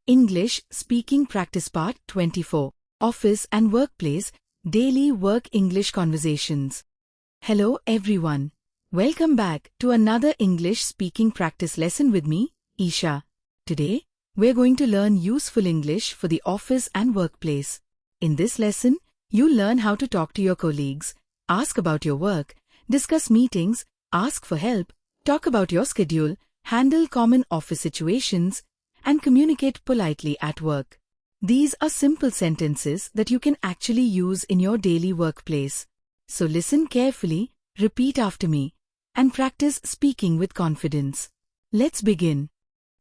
English Speaking Practice Part 24. Office and Workplace Daily Work English Conversations. Hello everyone. Welcome back to another English speaking practice lesson with me, Isha. Today, we're going to learn useful English for the office and workplace. In this lesson, you'll learn how to talk to your colleagues, ask about your work, discuss meetings, ask for help, talk about your schedule, handle common office situations, and communicate politely at work. These are simple sentences that you can actually use in your daily workplace. So listen carefully, repeat after me, and practice speaking with confidence. Let's begin.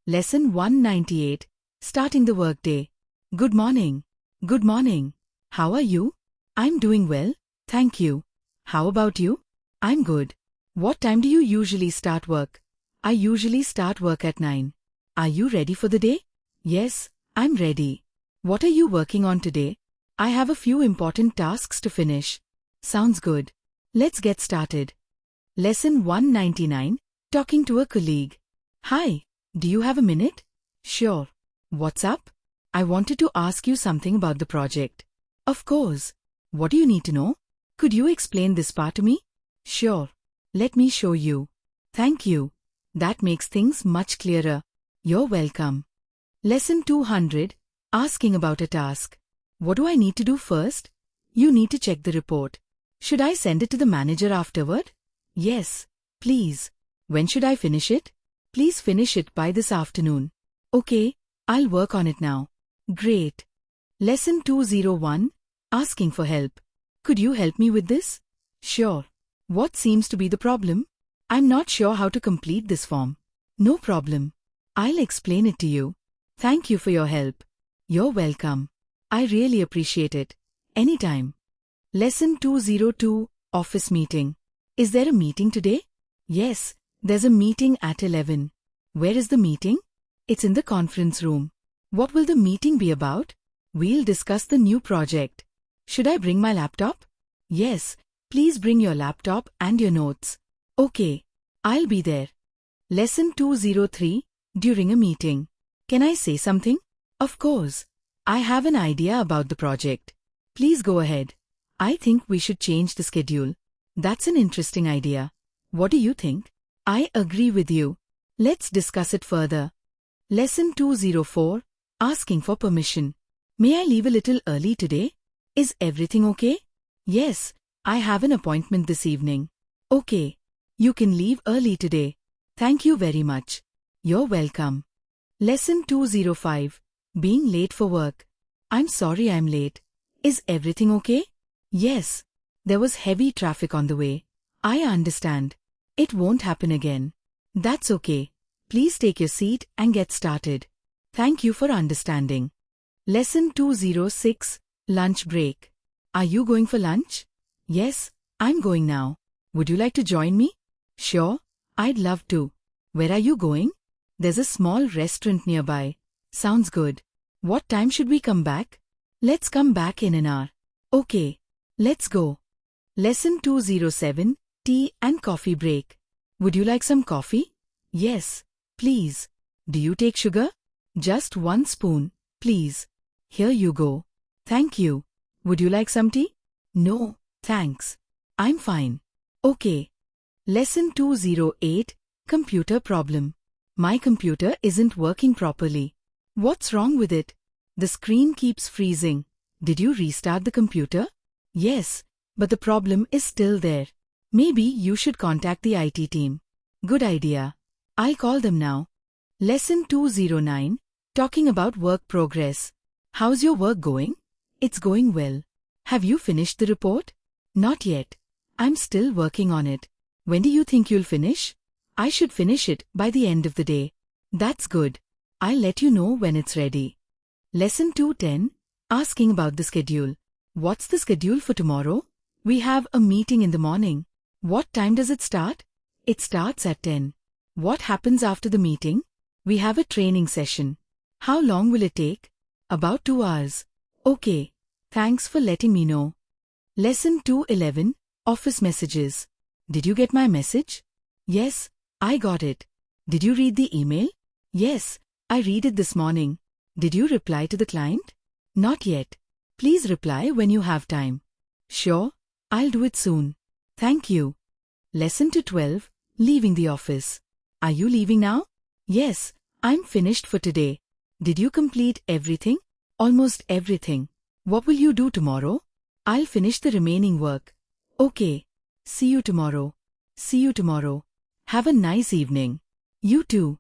Lesson 198, starting the workday. Good morning. Good morning. How are you? I'm doing well, thank you. How about you? I'm good. What time do you usually start work? I usually start work at 9. Are you ready for the day? Yes, I'm ready. What are you working on today? I have a few important tasks to finish. Sounds good. Let's get started. Lesson 199, talking to a colleague. Hi, do you have a minute? Sure. What's up? I wanted to ask you something about the project. Of course. What do you need to know? Could you explain this part to me? Sure. Let me show you. Thank you. That makes things much clearer. You're welcome. Lesson 200, asking about a task. What do I need to do first? You need to check the report. Should I send it to the manager afterward? Yes, please. When should I finish it? Please finish it by this afternoon. Okay, I'll work on it now. Great. Lesson 201, asking for help. Could you help me with this? Sure. What seems to be the problem? I'm not sure how to complete this form. No problem. I'll explain it to you. Thank you for your help. You're welcome. I really appreciate it. Anytime. Lesson 202, office meeting. Is there a meeting today? Yes, there's a meeting at 11. Where is the meeting? It's in the conference room. What will the meeting be about? We'll discuss the new project. Should I bring my laptop? Yes, please bring your laptop and your notes. Okay, I'll be there. Lesson 203, during a meeting. Can I say something? Of course. I have an idea about the project. Please go ahead. I think we should change the schedule. That's an interesting idea. What do you think? I agree with you. Let's discuss it further. Lesson 204, asking for permission. May I leave a little early today? Is everything okay? Yes, I have an appointment this evening. Okay. You can leave early today. Thank you very much. You're welcome. Lesson 205, being late for work. I'm sorry I'm late. Is everything okay? Yes. There was heavy traffic on the way. I understand. It won't happen again. That's okay. Please take your seat and get started. Thank you for understanding. Lesson 206, lunch break. Are you going for lunch? Yes, I'm going now. Would you like to join me? Sure, I'd love to. Where are you going? There's a small restaurant nearby. Sounds good. What time should we come back? Let's come back in an hour. Okay, let's go. Lesson 207, tea and coffee break. Would you like some coffee? Yes, please. Do you take sugar? Just 1 spoon, please. Here you go. Thank you. Would you like some tea? No, thanks. I'm fine. Okay. Lesson 208, computer problem. My computer isn't working properly. What's wrong with it? The screen keeps freezing. Did you restart the computer? Yes, but the problem is still there. Maybe you should contact the IT team. Good idea. I'll call them now. Lesson 209, talking about work progress. How's your work going? It's going well. Have you finished the report? Not yet. I'm still working on it. When do you think you'll finish? I should finish it by the end of the day. That's good. I'll let you know when it's ready. Lesson 210, asking about the schedule. What's the schedule for tomorrow? We have a meeting in the morning. What time does it start? It starts at 10. What happens after the meeting? We have a training session. How long will it take? About 2 hours. Okay. Thanks for letting me know. Lesson 211, Office messages. Did you get my message? Yes, I got it. Did you read the email? Yes, I read it this morning. Did you reply to the client? Not yet. Please reply when you have time. Sure, I'll do it soon. Thank you. Lesson 12, Leaving the office. Are you leaving now? Yes, I'm finished for today. Did you complete everything? Almost everything. What will you do tomorrow? I'll finish the remaining work. Okay. See you tomorrow. See you tomorrow. Have a nice evening. You too.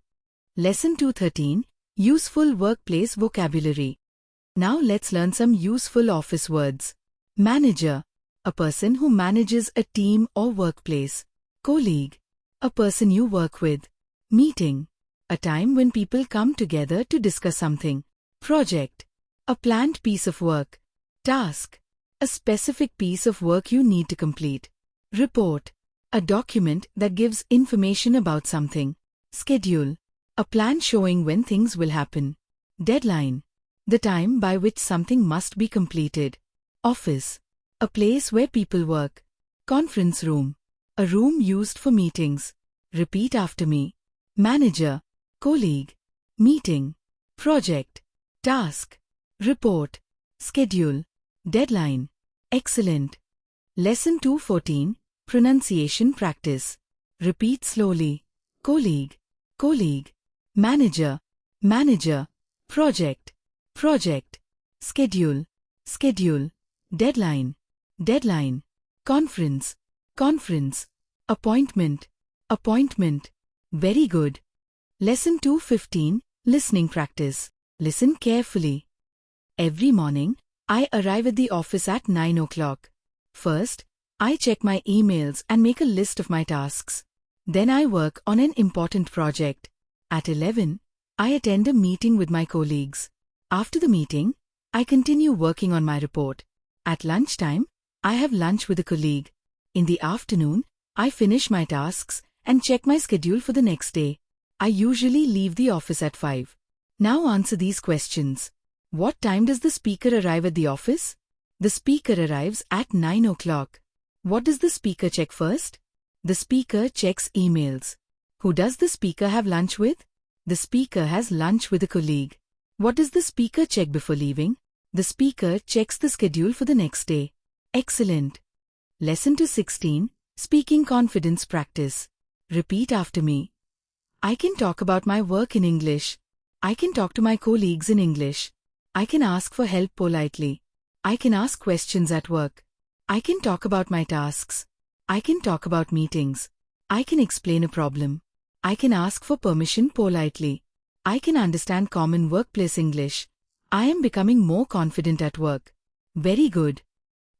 Lesson 213, Useful Workplace Vocabulary. Now let's learn some useful office words. Manager, a person who manages a team or workplace. Colleague, a person you work with. Meeting, a time when people come together to discuss something. Project, a planned piece of work. Task, a specific piece of work you need to complete. Report, a document that gives information about something. Schedule, a plan showing when things will happen. Deadline, the time by which something must be completed. Office, a place where people work. Conference room, a room used for meetings. Repeat after me. Manager, colleague, meeting, project, task, report, schedule, deadline. Excellent. Lesson 214, Pronunciation Practice. Repeat slowly. Colleague, colleague, manager, manager, project, project, schedule, schedule, deadline, deadline, conference, conference, appointment, appointment. Very good. Lesson 215, Listening Practice. Listen carefully. Every morning, I arrive at the office at 9 o'clock. First, I check my emails and make a list of my tasks. Then I work on an important project. At 11, I attend a meeting with my colleagues. After the meeting, I continue working on my report. At lunchtime, I have lunch with a colleague. In the afternoon, I finish my tasks and check my schedule for the next day. I usually leave the office at 5. Now answer these questions. What time does the speaker arrive at the office? The speaker arrives at 9 o'clock. What does the speaker check first? The speaker checks emails. Who does the speaker have lunch with? The speaker has lunch with a colleague. What does the speaker check before leaving? The speaker checks the schedule for the next day. Excellent. Lesson 216, Speaking Confidence Practice. Repeat after me. I can talk about my work in English. I can talk to my colleagues in English. I can ask for help politely. I can ask questions at work. I can talk about my tasks. I can talk about meetings. I can explain a problem. I can ask for permission politely. I can understand common workplace English. I am becoming more confident at work. Very good.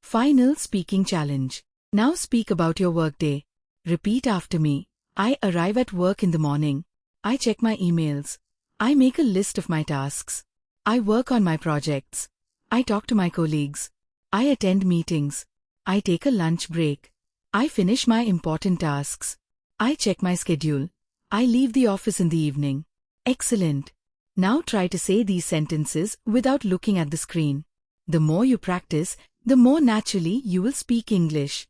Final speaking challenge. Now speak about your workday. Repeat after me. I arrive at work in the morning. I check my emails. I make a list of my tasks. I work on my projects. I talk to my colleagues. I attend meetings. I take a lunch break. I finish my important tasks. I check my schedule. I leave the office in the evening. Excellent. Now try to say these sentences without looking at the screen. The more you practice, the more naturally you will speak English.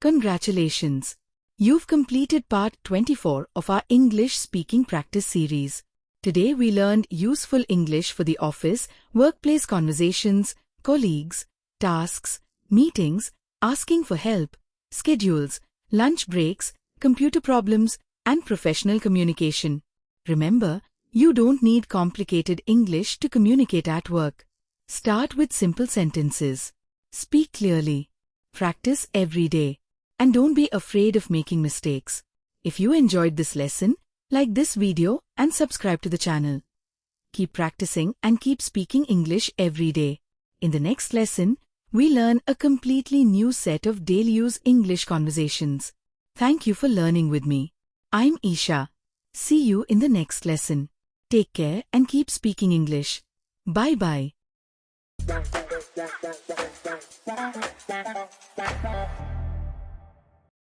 Congratulations! You've completed part 24 of our English speaking practice series. Today we learned useful English for the office, workplace conversations, colleagues, tasks, meetings, asking for help, schedules, lunch breaks, computer problems, and professional communication. Remember, you don't need complicated English to communicate at work. Start with simple sentences. Speak clearly. Practice every day. And don't be afraid of making mistakes. If you enjoyed this lesson, like this video and subscribe to the channel. Keep practicing and keep speaking English every day. In the next lesson, we learn a completely new set of daily use English conversations. Thank you for learning with me. I'm Isha. See you in the next lesson. Take care and keep speaking English. Bye-bye.